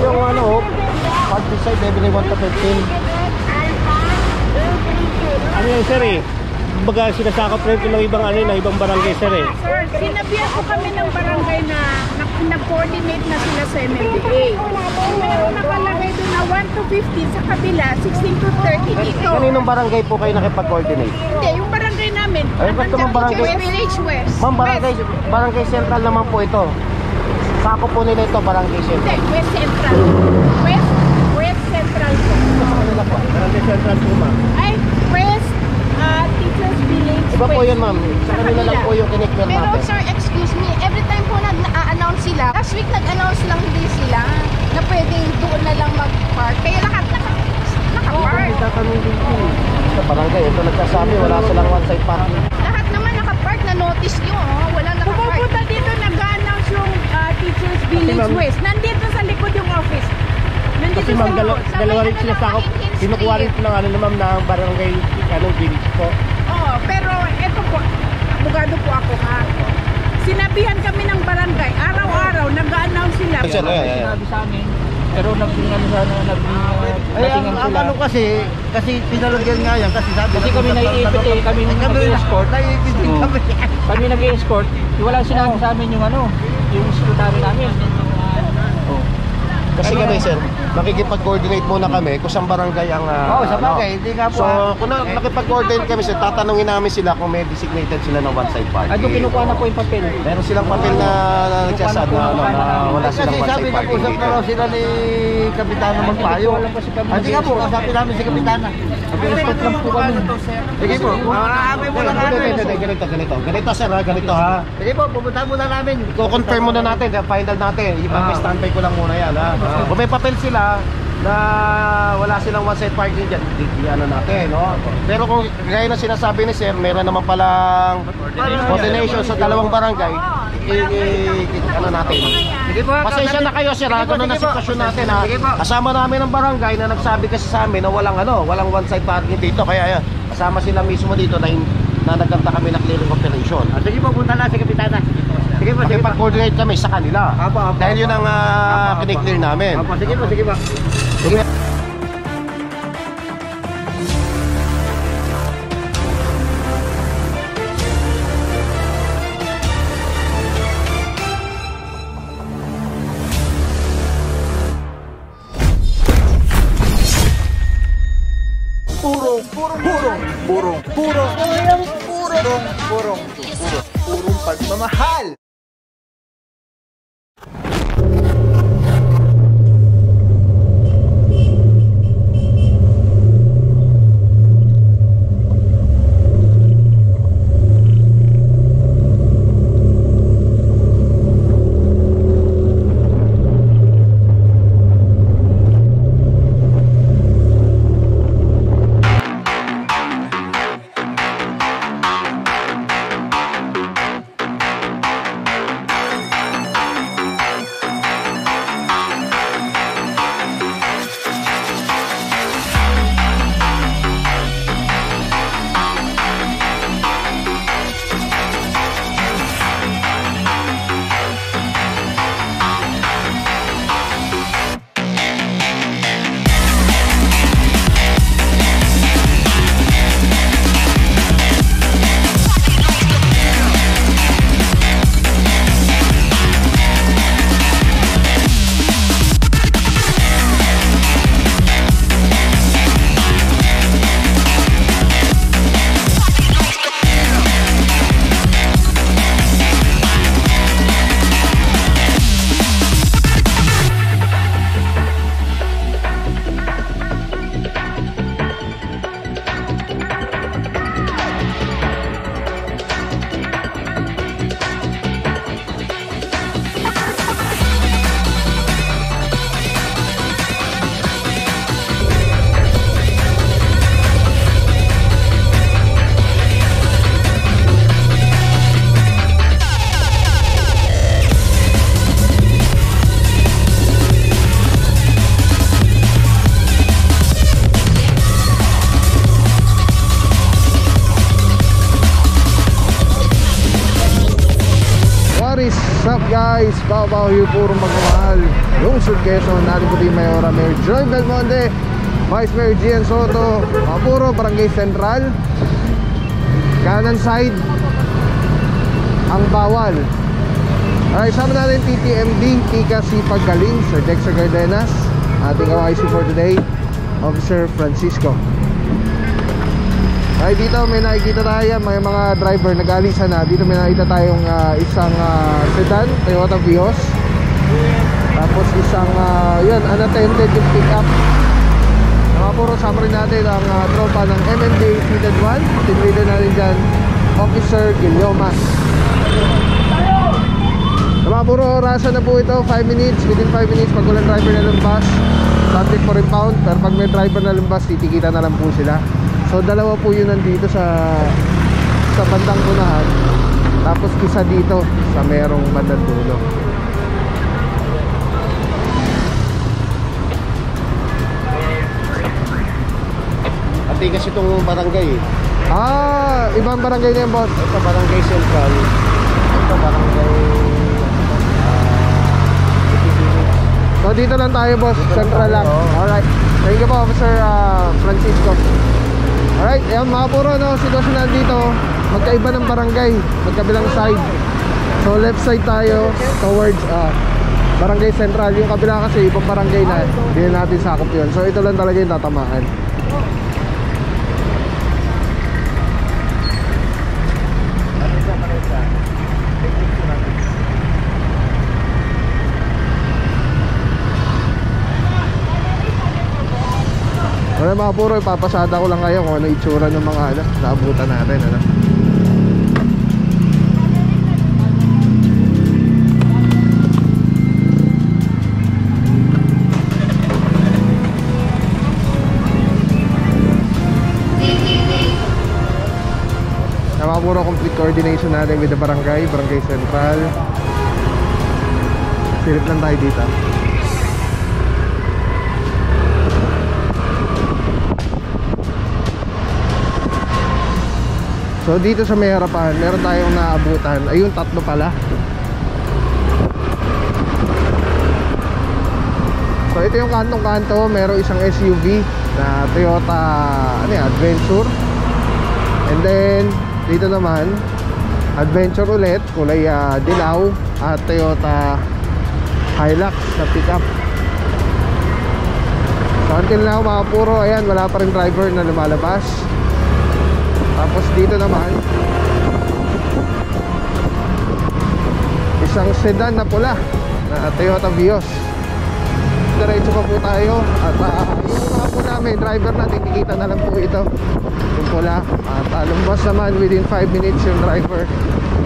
yung ano, countryside, every 1 to 15. Ano yan sir eh? Baga sinasakop rin ko ng ibang ano na ibang barangay sir eh. Sir, sinabihan ko kami ng barangay na nag-coordinate na sila sa MMDA. Meron nakalagay doon na 1 to 15 sa kabila, 16 to 30 dito. Kaninong barangay po kayo nakipag-coordinate? Hindi, yung barangay namin. Ay, ba't naman barangay? Village West. Ma'am, barangay Central naman po ito. Sakop po nila ito, barangay Central. Hindi, West Central. West Central po. Sa kanila po, barangay Central po ma'am. Ay, West Teachers Village. Iba po yun ma'am, sa kanila lang po yung kinikmil natin. Pero sir, excuse me, every time po nag-a-announce sila, last week nag-announce lang hindi sila na pwedeng doon na lang mag-park. Kaya lahat naka-park. Itatanong din po. Sa barangay, ito nagsasabi, wala silang one-side parking. Lahat naman naka-park na notice nyo, oh. Wala naka-park. Pupunta dito, nag-announce yung Teachers Village West. Nandito sa likod yung office. Nandito Kasi ma'am, dalawa rin sila sakop. Kinukuha rin sila ng ma'am na barangay, village po. Oo, pero eto po, abogado po ako ha. Sinabihan kami ng barangay, araw-araw nag-a-announce sila. Sinabi sa amin, pero nagtingan sila. Ano kasi pinalagyan nga yan kasi sabi Kasi kami naiipit eh, kami nag-escort. Naiipit din kami. Kami nag-escort, wala sinabi sa amin yung ano, yung secretary namin. Kasi kami sir, makikipag-coordinate muna kami kung saan barangay ang Oo, sa bagay, hindi nga po. So, kung nakipag-coordinate kami sir, tatanungin namin sila kung may designated sila ng one-side parking. Ay, doon kinukuha na po yung papel. Meron silang papel na nagsasabi na wala silang Kasi sabi one-side na parking usap na raw dito. sila ni Kapitana magpayo. Hindi nga po, kasabi namin si Kapitana. Nag-escort lang po kami. Sige po, maaamay mo lang namin. Ganito sir ha, ganito ha. Sige po, pupunta muna namin. I-confirm muna natin, final natin. Ipag-standby ko lang muna yan ha. Kung may papel sila na wala silang one-side parking dyan, ano natin, no? Pero kung gaya na sinasabi ni sir, meron naman palang coordination sa dalawang barangay, ano natin. Sige po, Pasensya na kayo sir ha, ganun na sitwasyon natin ha. Kasama namin ang barangay na nagsabi kasi sa amin na walang one-side parking dito. Kaya kasama sila mismo dito na nagkanta kami na clearing operation. Sige po, punta na si Kapitana. Sige po, sige po. Pag-coordinate kami sa kanila. Dahil yun ang kiniklear namin. Sige po, sige po. Sige. Purong pagmamahal. guys, Baguio purong magmamahal. Lungsod Quezon, natin po yung Mayora Mayor Joy Belmonte, Vice Mayor Gian Soto, Mapuro, Barangay Central. Kanan side ang bawal. Alright, sama natin TTMD, Tika Sipag Galing, Sir Dexter Gardenas, ating OIC for today, Officer Francisco. Ay, dito may nakikita tayo may mga driver nag-alisa na. Dito may nakita tayong isang sedan, Toyota Vios. Tapos isang yun, unattended yung pick-up. Puro sama rin natin ang tropa ng MMDA Seated 1. Team leader natin dyan, Officer Guillomas. Puro orasan na po ito, 5 minutes. Within 5 minutes, pag walang driver na lumabas, subject for impound. Pero pag may driver na lumabas, titikita na lang po sila. So dalawa po yun nandito sa bandang unahan. Tapos isa dito sa merong bandang dulo. Ati kasi itong barangay eh. Ibang barangay na yan, boss. Ito barangay Central. Ito barangay So dito lang tayo, boss. Central lang. Alright. Thank you po, Officer Francisco. Alright, yan mga puro, no, sitwasyon na dito. Magkaiba ng barangay, magkabilang side. So left side tayo towards Barangay Central. Yung kabila kasi ibang barangay na, hindi natin sakop yun. So ito lang talaga yung tatamaan. Ano mga puro, ipapasada ko lang kayo kung ano itsura ng mga naabutan natin, ano. Mga puro, complete coordination natin with the Barangay Central. Silip lang tayo dito. So dito sa may harapan, meron tayong naabutan. Ayun, tatlo pala. So ito yung kantong-kanto, meron isang SUV na Toyota Adventure. And then dito naman Adventure ulit, kulay dilaw, at Toyota Hilux na pickup. So until now mga puro, ayan, wala pa rin driver na lumalabas. Tapos dito naman isang sedan na pula na Toyota Vios. Diretso pa po tayo. At yung mga po namin driver na, titikita na lang po ito, yung pula. At lumbas naman within 5 minutes yung driver.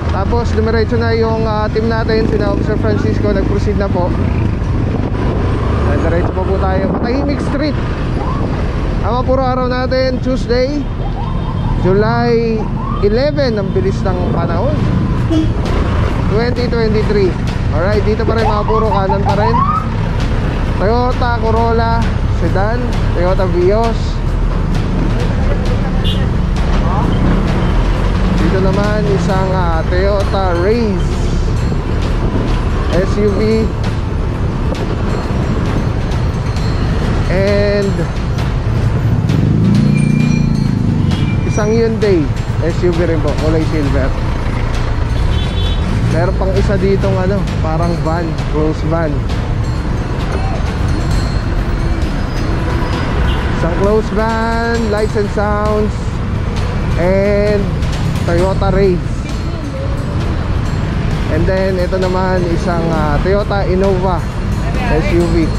Tapos dumiretso na yung team natin, sina Officer Francisco, nag-proceed na po. At diretso pa po tayo, Matahimik Street. Ama puro araw natin, Tuesday, July 11, ang bilis ng panahon, 2023. Alright, dito pa rin mga puro, kanan pa rin Toyota Corolla Sedan, Toyota Vios. Dito naman isang Toyota Raze SUV. And isang Hyundai SUV rin po, kulay silver. Meron pang isa ditong parang van, close van. Isang close van, lights and sounds, and Toyota Raze. And then ito naman isang Toyota Innova SUV.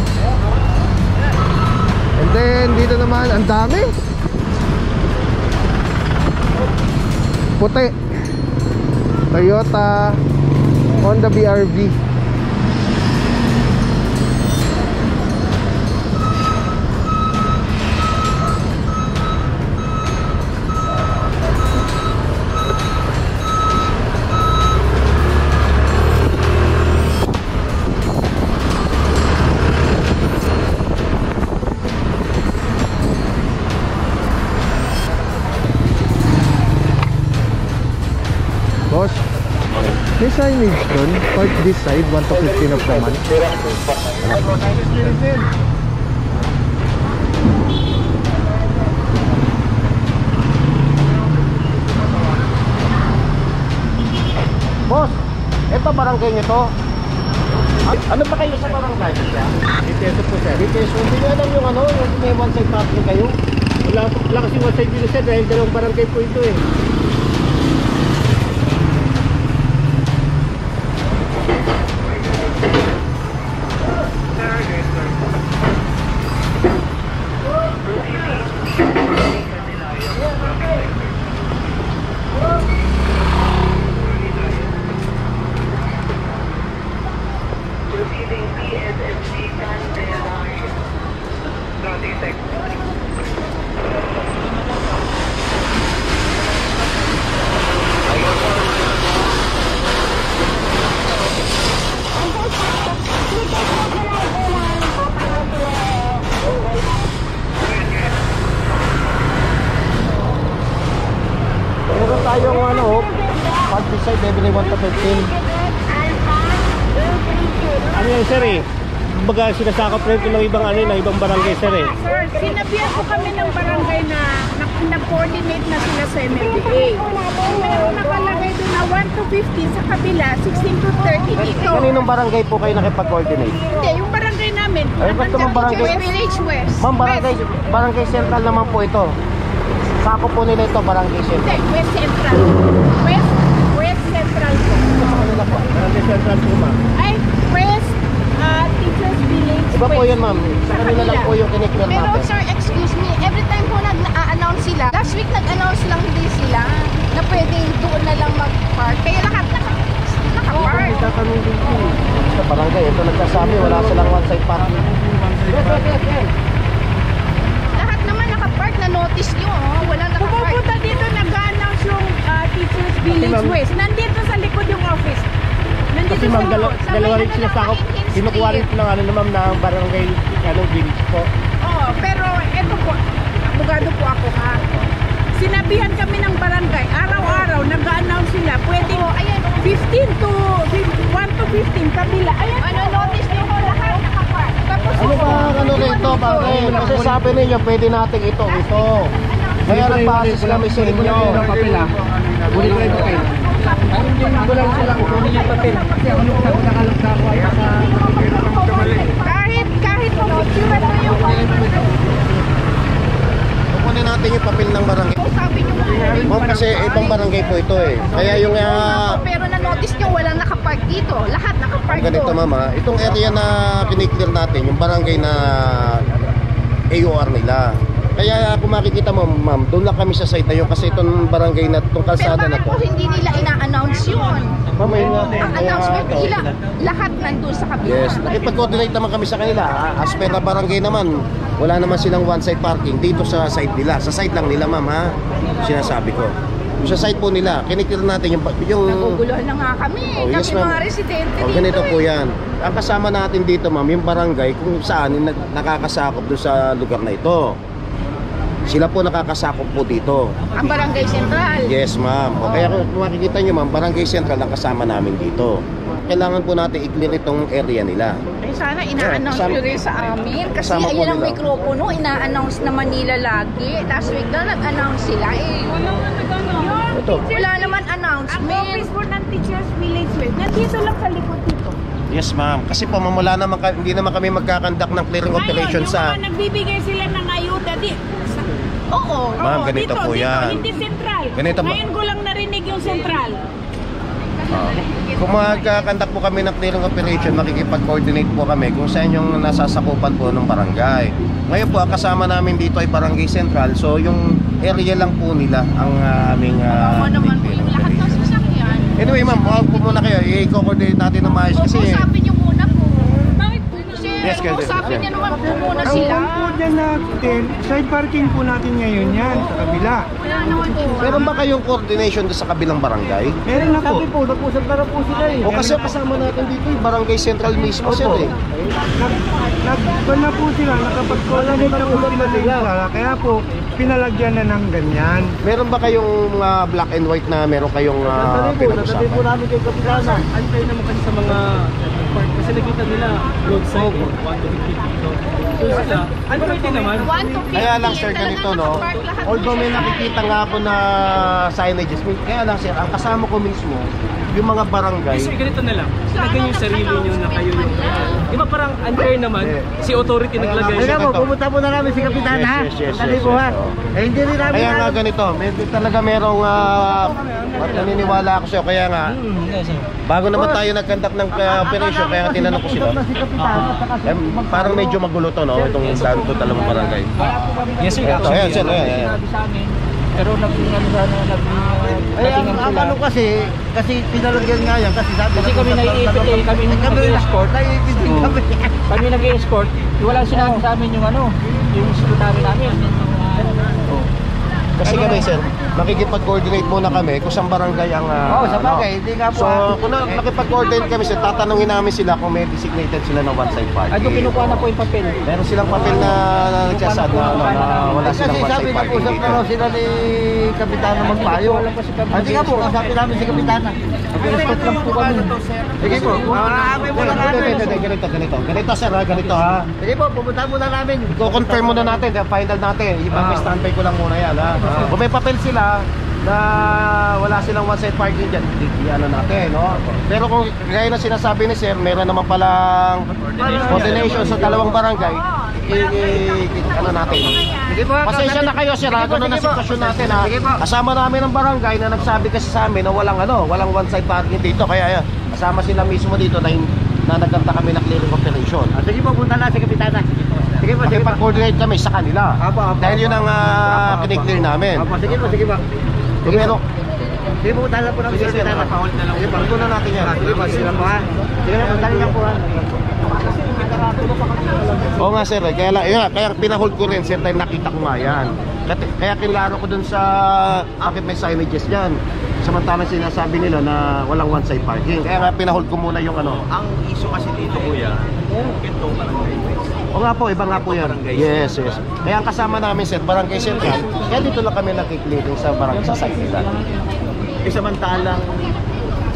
And then dito naman ang dami. Puti, Toyota Honda BRV. signage doon? Park this side, 1 to 15 of the month. Boss, ito barangay nyo to? Ano ba kayo sa barangay? Dito po sir. Dito, hindi nyo alam yung ano, yung may one side parking kayo? Wala kasi one side dito sir dahil dalawang barangay po ito eh. Meron tayong ano, park this side, every 1 to 15. Ano yan sir eh? Kumbaga sinasakop rin ito ng ibang ano, ng ibang barangay sir eh. Sir, sinabihan po kami ng barangay na nag-coordinate na sila sa MMDA. Meron nakalagay doon na 1 to 15 sa kabila, 16 to 30 dito. Kaninong barangay po kayo nakipag-coordinate? Hindi, yung barangay namin. Ay, ba't naman barangay? Village West. Ma'am, barangay central naman po ito. Sako po nila ito, barangay Hindi, central. West Central. West Central po. Barangay Central po ma'am. Ay, West Teachers Village. Iba po West. yun, ma'am. Sa kanila lang po yung kiniklear Pero natin. sir, excuse me, every time po nag-a-announce sila, last week nag-announce lang hindi sila na pwedeng doon na lang mag-park. Kaya lahat naka-park. Sa barangay, ito nagsasabi, wala silang one side parking. Lahat naman naka-park na notice nyo, oh. Wala naka-park. Pumupunta dito, nag-announce yung Teachers Village West. Nandito sa likod yung office. Nandito Kasi ma'am, sa dalawa rin may sila ano sakop. naman, Hill Kinukuha rin Street. ng ano naman ng barangay village po. Oo, pero eto po, abogado po ako ha. Sinabihan kami ng barangay, araw-araw nag-announce sila, pwedeng 15 to 1 to 15 kabila. Ayan, Ano, notice nyo po lahat naka-park. tapos Ano ba ano rito, bakit? Kasi sabi ninyo, pwede natin ito. Kaya nagpasis kami sa inyo. Papel ah. Kunin ko yung papel. Ko lang sila kunin yung papel. Kasi ako nakalagda ko ay kahit po picture mo yung Kukunin natin yung papel ng barangay. Sabi nyo nga. Ma'am, kasi ibang barangay po ito eh. Kaya yung Pero na-notice nyo walang naka-park dito. Lahat naka-park ganito doon. mama, itong area na kiniklear natin, yung barangay na AOR nila. Kaya kung makikita mo, ma'am, doon lang kami sa site na yun kasi itong barangay na, itong Pero kalsada na bakit to. po hindi nila ina-announce yun? Ma'am, ayun nga. Ang announcement nila, lahat nandun sa kabila. Yes, nakipag-coordinate naman kami sa kanila. As per na barangay naman, wala naman silang one-side parking dito sa site nila. Sa site lang nila, ma'am, ha? Sinasabi ko. Yung sa site po nila, kiniklear natin yung Naguguluhan na nga kami. Oh, yes, kami ma'am. mga residente Oh, dito. ganito po yan. Ang kasama natin dito, ma'am, yung barangay kung saan nakakasakop doon sa lugar na ito. Sila po nakakasakop po dito. Ang barangay central. Yes, ma'am. O, kaya kung makikita nyo, ma'am, barangay central ang kasama namin dito. Kailangan po natin i-clear itong area nila. Eh, sana ina-announce Kasama- nyo rin sa amin. Kasi kasama po ayan ang nila. mikropono, ina-announce naman nila lagi. Last week daw nag-announce sila. Eh, Ito. wala naman Ang announcement. office po ng Teachers Village West, nandito lang sa likod dito. Yes, ma'am. Kasi po, ma'am, wala naman, hindi naman kami magkakandak ng clearing operation Ngayon, sa... yung mga nagbibigay sila ng ayuda Oo. Ma'am, ganito dito, po dito, yan. hindi central. Ganito po. Ngayon ko lang narinig yung central. Kung magkakandak po kami ng clearing operation, makikipag-coordinate po kami kung saan yung nasasakupan po ng barangay. Ngayon po, ang kasama namin dito ay barangay central. So, yung area lang po nila ang aming... Oo naman po yung lahat ng sasakyan. Anyway, ma'am, huwag po muna kayo. I-coordinate natin ng maayos kasi... Usapin nyo muna po. Bakit po? Yes, kasi- Usapin nyo naman po muna Ang sila. po dyan natin, side parking po natin ngayon yan, sa kabila. Wala naman po. Meron ba kayong coordination doon sa kabilang barangay? Meron na po. Sabi po, nag-usap na po sila eh. O kasi kasama natin dito yung barangay central mismo, sir eh. Nagpan na po sila, nakapag-coordinate na po sila. Kaya po, pinalagyan na ng ganyan. Meron ba kayong black and white na meron kayong Natali po namin kay Kapitana. Antay naman kasi sa mga park kasi nakita nila roadside 1 to 50 dito. So sila, antay din naman. 1 to 50. Kaya lang sir, ganito no, although may nakikita nga ako na signages, kaya lang sir, ang kasama ko mismo, yung mga barangay, So ganito na lang, ilagay yung sarili nyo na kayo yung di ba parang unfair naman, si authority naglagay. Kaya po, pumunta po na namin si Kapitana, ha? Natali po, ha? Eh, hindi rin namin kaya nga ganito, talaga merong naniniwala ako sa'yo, kaya nga, bago naman tayo nag-conduct ng operation, kaya nga tinanong ko sila, si Kapitana, saka si parang medyo magulo to, no? Itong daan to dalawang barangay. Yes sir, Ito, ayan sir, ayan. sinabi sa amin. Pero ang ano kasi pinalagyan nga yan kasi sabi Kasi kami naiipit eh, kami nag-escort. Naiipit din kami. Kami nag-escort, wala sinabi sa amin yung yung secretary namin. Kasi kami sir, makikipag-coordinate muna kami kung saan barangay ang Sa bagay, hindi nga po. So, kung nakipag-coordinate kami sir, tatanungin namin sila kung may designated sila ng one-side parking. Ay, kinukuha na po yung papel. Meron silang papel na nagsasaad na wala silang Kasi sabi one-side parking nag-usap na raw dito. sila ni Kapitana magpayo. Hindi nga po, kasabi namin si Kapitana. Nag-escort lang po kami. Sige po, maaamay mo lang namin. Ganito sir ha, ganito ha. Sige po, pupunta muna namin. I-confirm muna natin, final natin. Ipag-standby ko lang muna yan ha. Kung may papel sila na wala silang one-side parking dyan, ano natin, no? Pero kung gaya na sinasabi ni sir, meron naman palang coordination sa dalawang barangay, ano natin. Sige po, Pasensya na kayo sir ha, ganun na sitwasyon natin ha. Kasama namin ng barangay na nagsabi kasi sa amin na walang one-side parking dito, kaya kasama sila mismo dito na nagkanta kami na clearing operation. Sige po, punta na si Kapitana. Sige po, sige po. Makipag-coordinate kami sa kanila. Apo. Dahil yun ang kiniklear namin. Sige po, sige po. Pero, Sige po, punta na po namin si Kapitana. sige, pagko na natin yan. Sige po, sige po ha. Sige po, punta na po ha. Oo nga sir, kaya pinahold ko rin sir dahil nakita ko nga yan. Kaya kinlaro ko dun sa bakit may signages dyan. Samantalang sinasabi nila na walang one-side parking. Kaya nga pinahold ko muna yung ano. Ang issue kasi dito kuya, ito barangay. O nga po, iba nga po yan. Yes. Kaya ang kasama namin sir, barangay central. Kaya dito lang kami nakiklearing sa barangay sa site nila. Eh samantalang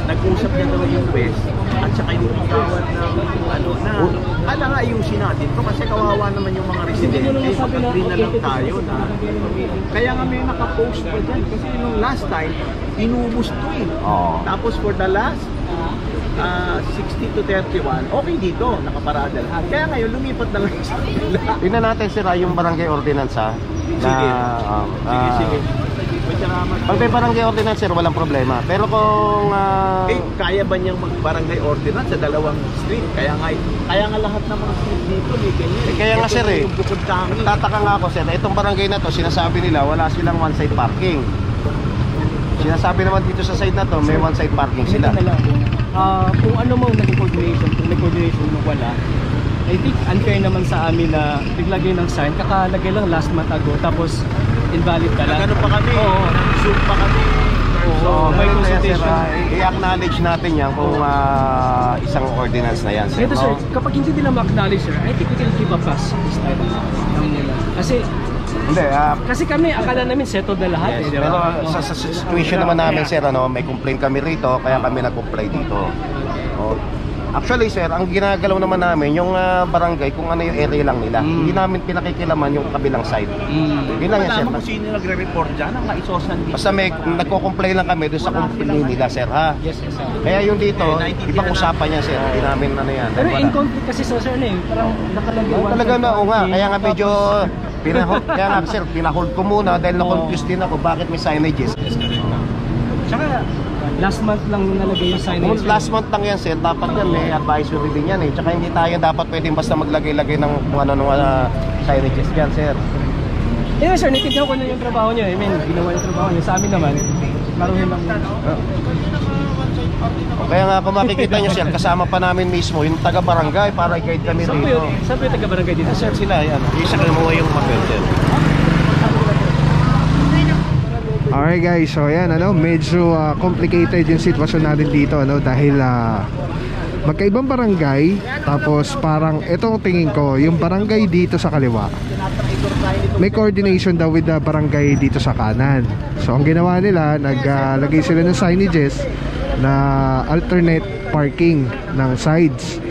nag-usap na daw yung West at saka yung kagawad na nga ayusin natin ito kasi kawawa naman yung mga residente, mag-agree na lang tayo na kaya nga may nakapost pa dyan kasi nung last time inubos to eh. Tapos for the last 60 to 31 okay dito, nakaparada lahat. Kaya ngayon lumipat na lang sa kanila. Tingnan natin sir yung barangay ordinance ha. Sige. Pag may barangay ordinance sir, walang problema. Pero kung kaya ba niyang mag-barangay ordinance sa dalawang street? Kaya nga lahat ng mga street dito kaya nga sir yung bukod tangi. tataka nga ako sir, itong barangay na to, sinasabi nila wala silang one-side parking. Sinasabi naman dito sa side na to, may one-side parking sila. Kung ano mo naging coordination, kung may coordination mo wala, I think unfair naman sa amin na naglagay ng sign, kakalagay lang last month ago, tapos invalid ka lang. Nagano pa kami, Zoom pa kami. So, may consultation. I-acknowledge natin yan kung isang ordinance na yan sir. Ito sir, kapag hindi nila ma-acknowledge sir, I think we can give a pass this time. Kasi kami, akala namin settled na lahat Yes, eh, di ba? pero sa situation naman namin sir, may complaint kami rito, kaya kami nag-comply dito. Actually sir, ang ginagalaw naman namin yung barangay kung ano yung area lang nila. Hindi namin pinakikilaman yung kabilang side. Yun lang yan sir. Kung sino nagre-report dyan, ang kaisosan dito. Basta may nagko-comply lang kami doon sa company nila sir ha. Yes, yes. Kaya yung dito, ibang usapan yan sir. Hindi namin ano yan. Pero Wala. in conflict kasi sa sir na eh, parang nakalagay Talaga na, o nga. Kaya nga medyo kaya nga sir, pinahold ko muna dahil na-confused din ako bakit may signages. Tsaka last month lang nalagay yung Kung signage. last month lang yan sir, dapat yan may advisory din yan eh. Tsaka hindi tayo dapat pwedeng basta maglagay-lagay ng kung ano signages dyan sir. Yeah sir, natindihan ko na yung trabaho niyo. I mean, ginawa yung trabaho niyo. Sa amin naman, laruhin lang. Kaya nga kung makikita nyo sir, kasama pa namin mismo yung taga-barangay para i-guide kami Saan po rito. yun? Saan po yung taga-barangay dito sir? Sila, yan. Isa kayo mo yung papel sir. Alright guys, so ayan medyo complicated yung sitwasyon natin dito dahil magkaibang barangay, tapos parang itong tingin ko, yung barangay dito sa kaliwa may coordination daw with the barangay dito sa kanan. So ang ginawa nila, naglagay sila ng signages na alternate parking ng sides.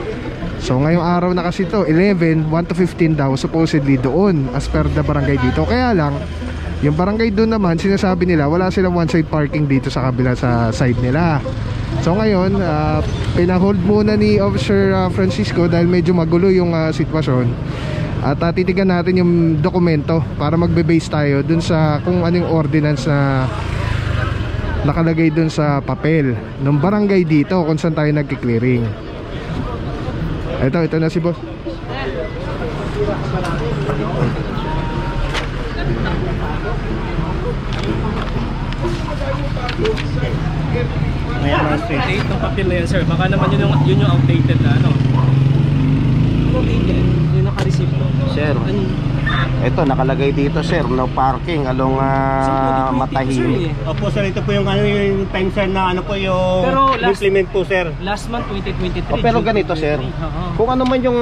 So ngayong araw na kasi to 11, 1 to 15 daw supposedly doon as per the barangay dito. Kaya lang yung barangay doon naman, sinasabi nila wala silang one side parking dito sa kabila sa side nila. So ngayon, pinahold muna ni Officer Francisco dahil medyo magulo yung sitwasyon. At titigan natin yung dokumento para magbe-base tayo dun sa kung anong ordinance na nakalagay dun sa papel ng barangay dito kung saan tayo nagki-clearing. Ito na si boss. Date ng papel na yan, sir. Baka naman yun yung outdated na ano. Outdated. Yung naka-receive to. Sir, ito nakalagay dito sir, no parking along Matahimik. Opo sir, ito po yung yung time sir na ano po yung Pero implement po sir. Last month, 2023. Pero ganito sir, kung ano man yung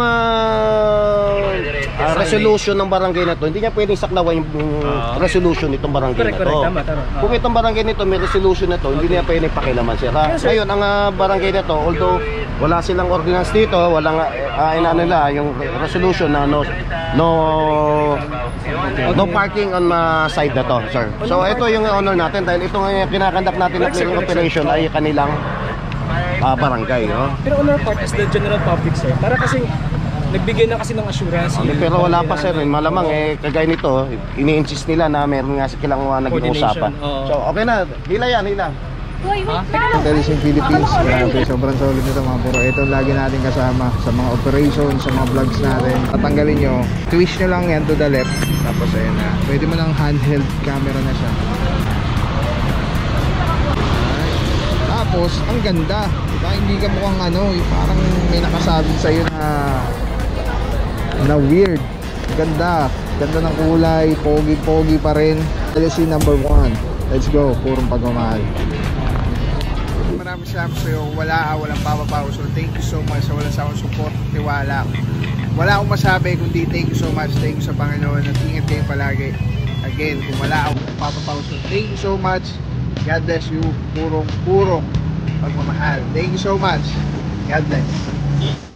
resolution ng barangay na to, hindi niya pwedeng saklawan yung resolution nitong barangay na to. Tama. Kung itong barangay nito may resolution na to, hindi niya pwedeng pakilaman sir. Ngayon, ang barangay na to, although wala silang ordinance dito, walang inano nila yung resolution na no parking on side na to, sir. So ito yung honor natin dahil ito nga kinakandak natin na clearing operation ay kanilang barangay, no? Pero on our part as the general public, sir, para kasi nagbigay na kasi ng assurance. Pero wala pa sir, malamang kagaya nito, ini-insist nila na meron nga silang naging usapan. So okay na, hila yan, hila. Telecom Philippines, grabe, sobrang solid nito mga bro. Ito lagi natin kasama sa mga operations, sa mga vlogs natin. Tatanggalin nyo, twist nyo lang yan to the left. Tapos ayun na, pwede mo ng handheld camera na siya. Tapos, ang ganda, diba? Hindi ka mukhang ano, parang may nakasabit sa'yo na weird. Ganda ng kulay, pogi pa rin. LSC number 1. Let's go, purong pagmamahal. Maraming salamat sa'yo. Walang papapaw. So thank you so much sa walang sa akong support, tiwala. Wala akong masabi kundi thank you so much. Thank you sa Panginoon at ingat kayo palagi. Again, kung wala akong papapaw. So thank you so much. God bless you. Purong pagmamahal. Thank you so much. God bless.